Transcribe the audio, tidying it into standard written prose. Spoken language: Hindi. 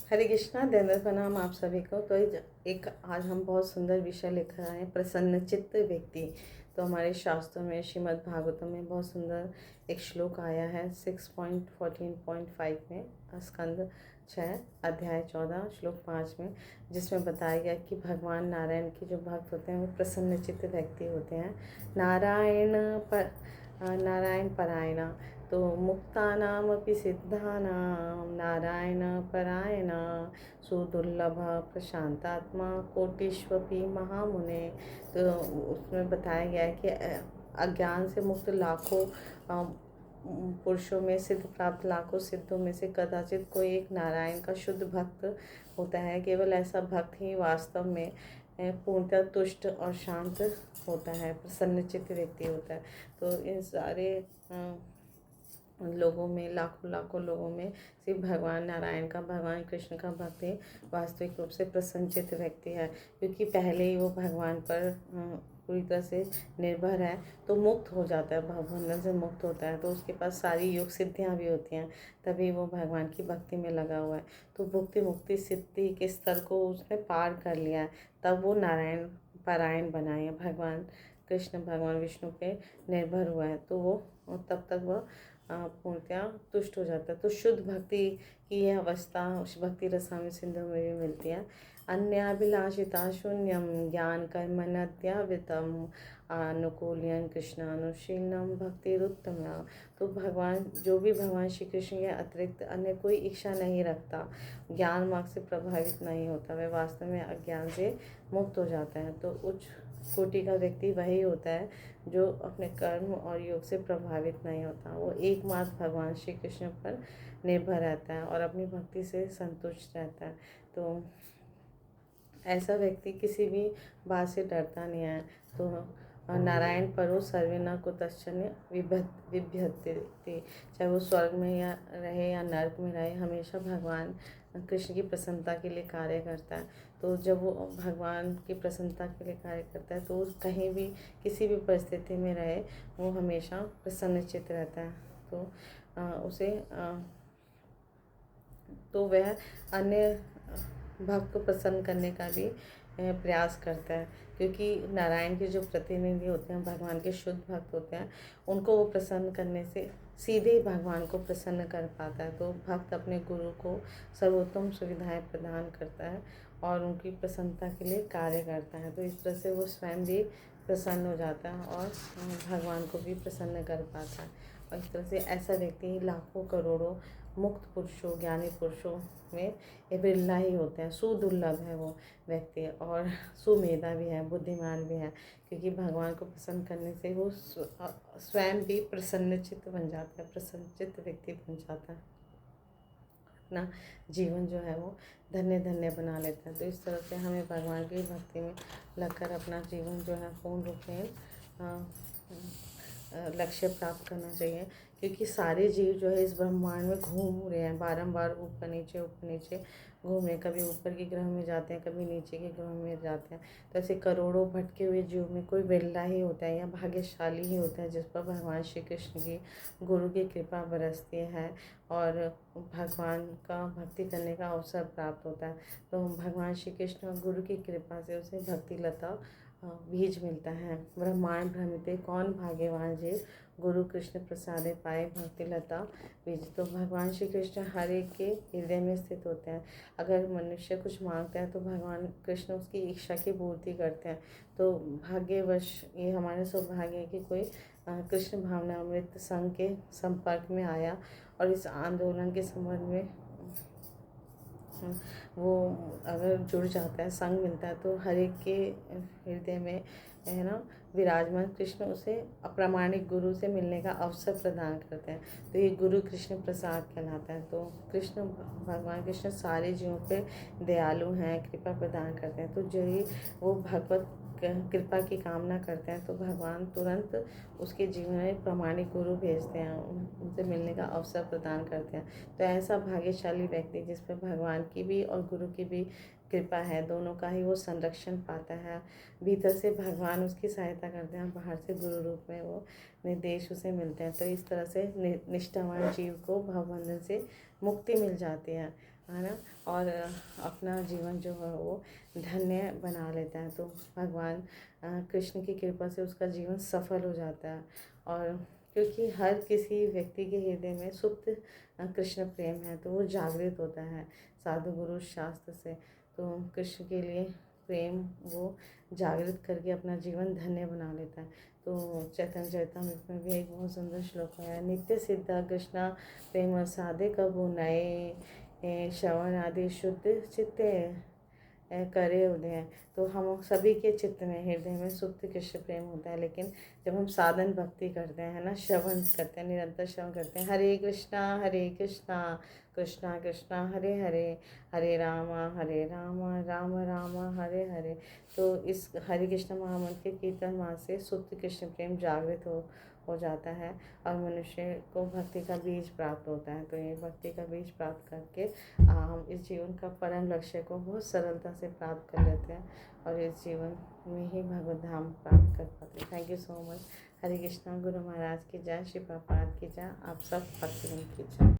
हरे कृष्णा, दंडवत प्रणाम आप सभी को। तो एक आज हम बहुत सुंदर विषय लेकर आए हैं, प्रसन्नचित्त व्यक्ति। तो हमारे शास्त्रों में, श्रीमद् भागवतम में बहुत सुंदर एक श्लोक आया है 6.14.5 में, स्कंद 6 अध्याय 14 श्लोक 5 में, जिसमें बताया गया कि भगवान नारायण के जो भक्त होते हैं वो प्रसन्नचित्त व्यक्ति होते हैं। नारायण परायणा, तो मुक्तानामपि सिद्धानां नारायण परायणा सुदुर्लभ प्रशांतात्मा कोटिष्वपि महामुने। तो उसमें बताया गया है कि अज्ञान से मुक्त लाखों पुरुषों में, सिद्ध प्राप्त लाखों सिद्धों में से कदाचित कोई एक नारायण का शुद्ध भक्त होता है। केवल ऐसा भक्त ही वास्तव में पूर्णतः तुष्ट और शांत होता है, प्रसन्नचित्त व्यक्ति होता है। तो इन सारे लोगों में, लाखों लाखों लोगों में सिर्फ भगवान नारायण का, भगवान कृष्ण का भक्त ही वास्तविक रूप से प्रसन्नचित्त व्यक्ति है, क्योंकि पहले ही वो भगवान पर पूरी तरह से निर्भर है, तो मुक्त हो जाता है, भवबंधन से मुक्त होता है। तो उसके पास सारी योग सिद्धियाँ भी होती हैं, तभी वो भगवान की भक्ति में लगा हुआ है। तो भुक्ति मुक्ति सिद्धि के स्तर को उसने पार कर लिया है, तब वो नारायण परायण बना है, भगवान कृष्ण भगवान विष्णु पे निर्भर हुआ है। तो वो तब तक वह पूर्णतया तुष्ट हो जाता है। तो शुद्ध भक्ति की यह अवस्था भक्ति रसायन सिंधु में भी मिलती है। अन्याभिलाषिता शून्यम ज्ञान कर्म नद्यावितम अनुकूल्यन कृष्णानुशीलनम भक्तिरुत्तम। तो भगवान जो भी भगवान श्री कृष्ण के अतिरिक्त अन्य कोई इच्छा नहीं रखता, ज्ञान मार्ग से प्रभावित नहीं होता, वह वास्तव में अज्ञान से मुक्त हो जाता है। तो उच्च कोटि का व्यक्ति वही होता है जो अपने कर्म और योग से प्रभावित नहीं होता। वो एकमात्र भगवान श्री कृष्ण पर निर्भर रहता है और अपनी भक्ति से संतुष्ट रहता है। तो ऐसा व्यक्ति किसी भी बात से डरता नहीं है। तो नारायण परो सर्वे न कुतश्चन विभ्यते, चाहे वो स्वर्ग में या रहे या नर्क में रहे, हमेशा भगवान कृष्ण की प्रसन्नता के लिए कार्य करता है। तो जब वो भगवान की प्रसन्नता के लिए कार्य करता है, तो वो कहीं भी किसी भी परिस्थिति में रहे, वो हमेशा प्रसन्नचित्त रहता है। तो तो वह अन्य भक्त को प्रसन्न करने का भी प्रयास करता है, क्योंकि नारायण के जो प्रतिनिधि होते हैं, भगवान के शुद्ध भक्त होते हैं, उनको वो प्रसन्न करने से सीधे ही भगवान को प्रसन्न कर पाता है। तो भक्त अपने गुरु को सर्वोत्तम सुविधाएं प्रदान करता है और उनकी प्रसन्नता के लिए कार्य करता है। तो इस तरह से वो स्वयं भी प्रसन्न हो जाता है और भगवान को भी प्रसन्न कर पाता है। और इस तरह से ऐसा व्यक्ति लाखों करोड़ों मुक्त पुरुषों, ज्ञानी पुरुषों में ये बिरला ही होते हैं। सुदुर्लभ है वो व्यक्ति और सुमेधा भी है, बुद्धिमान भी है, क्योंकि भगवान को प्रसन्न करने से वो स्वयं भी प्रसन्नचित्त बन जाता है, प्रसन्नचित्त व्यक्ति बन जाता है, अपना जीवन जो है वो धन्य धन्य बना लेता है। तो इस तरह से हमें भगवान की भक्ति में लगकर अपना जीवन जो है पूर्ण रूप में लक्ष्य प्राप्त करना चाहिए, क्योंकि सारे जीव जो है इस ब्रह्मांड में घूम रहे हैं, बारंबार ऊपर नीचे घूम रहे हैं। कभी ऊपर के ग्रह में जाते हैं, कभी नीचे के ग्रह में जाते हैं। तो ऐसे करोड़ों भटके हुए जीव में कोई बिरला ही होता है या भाग्यशाली ही होता है जिस पर भगवान श्री कृष्ण की गुरु की कृपा बरसती है और भगवान का भक्ति करने का अवसर प्राप्त होता है। तो भगवान श्री कृष्ण गुरु की कृपा से उसे भक्ति लता बीज मिलता है। ब्रह्मांड भ्रमिते कौन भाग्यवान जीव गुरु कृष्ण प्रसादे पाए भक्ति लता बीज। तो भगवान श्री कृष्ण हर एक के हृदय में स्थित होते हैं। अगर मनुष्य कुछ मांगता है तो भगवान कृष्ण उसकी इच्छा की पूर्ति करते हैं। तो भाग्यवश ये हमारे सौभाग्य है कि कोई कृष्ण भावना अमृत संघ के संपर्क में आया और इस आंदोलन के संबंध में वो अगर जुड़ जाता है, संग मिलता है, तो हर एक के हृदय में है ना विराजमान कृष्ण उसे अप्रामाणिक गुरु से मिलने का अवसर प्रदान करते हैं। तो ये गुरु कृष्ण प्रसाद कहलाता है। तो कृष्ण भगवान कृष्ण सारे जीवों पे दयालु हैं, कृपा प्रदान करते हैं। तो जो ही वो भगवत कृपा की कामना करते हैं तो भगवान तुरंत उसके जीवन में प्रामाणिक गुरु भेजते हैं, उनसे मिलने का अवसर प्रदान करते हैं। तो ऐसा भाग्यशाली व्यक्ति जिस पर भगवान की भी और गुरु की भी कृपा है, दोनों का ही वो संरक्षण पाता है। भीतर से भगवान उसकी सहायता करते हैं, बाहर से गुरु रूप में वो निर्देश उसे मिलते हैं। तो इस तरह से निष्ठावान जीव को भवबंधन से मुक्ति मिल जाती है। है ना, और अपना जीवन जो है वो धन्य बना लेता है। तो भगवान कृष्ण की कृपा से उसका जीवन सफल हो जाता है। और क्योंकि हर किसी व्यक्ति के हृदय में सुप्त कृष्ण प्रेम है, तो वो जागृत होता है साधु गुरु शास्त्र से। तो कृष्ण के लिए प्रेम वो जागृत करके अपना जीवन धन्य बना लेता है। तो चैतन्य चरितमृत में भी एक बहुत सुंदर श्लोक है, नित्य सिद्धा कृष्णा प्रेम साधे कबू नए श्रवण आदि शुद्ध चित्ते करे उदय। तो हम सभी के चित्त में हृदय में सुप्त कृष्ण प्रेम होता है, लेकिन जब हम साधन भक्ति करते हैं ना, श्रवण करते हैं, निरंतर श्रवण करते हैं, हरे कृष्णा कृष्णा कृष्णा हरे हरे, हरे राम राम राम हरे हरे। तो इस हरे कृष्ण महामंत्र के कीर्तन माह से सुप्त कृष्ण प्रेम जागृत हो जाता है और मनुष्य को भक्ति का बीज प्राप्त होता है। तो ये भक्ति का बीज प्राप्त करके हम इस जीवन का परम लक्ष्य को बहुत सरलता से प्राप्त कर लेते हैं और इस जीवन में ही भगवत धाम प्राप्त कर पाते हैं। Thank you so much. Hare Krishna. गुरु महाराज की जय, श्री प्रभुपाद की जय, आप सब भक्तगण की जय।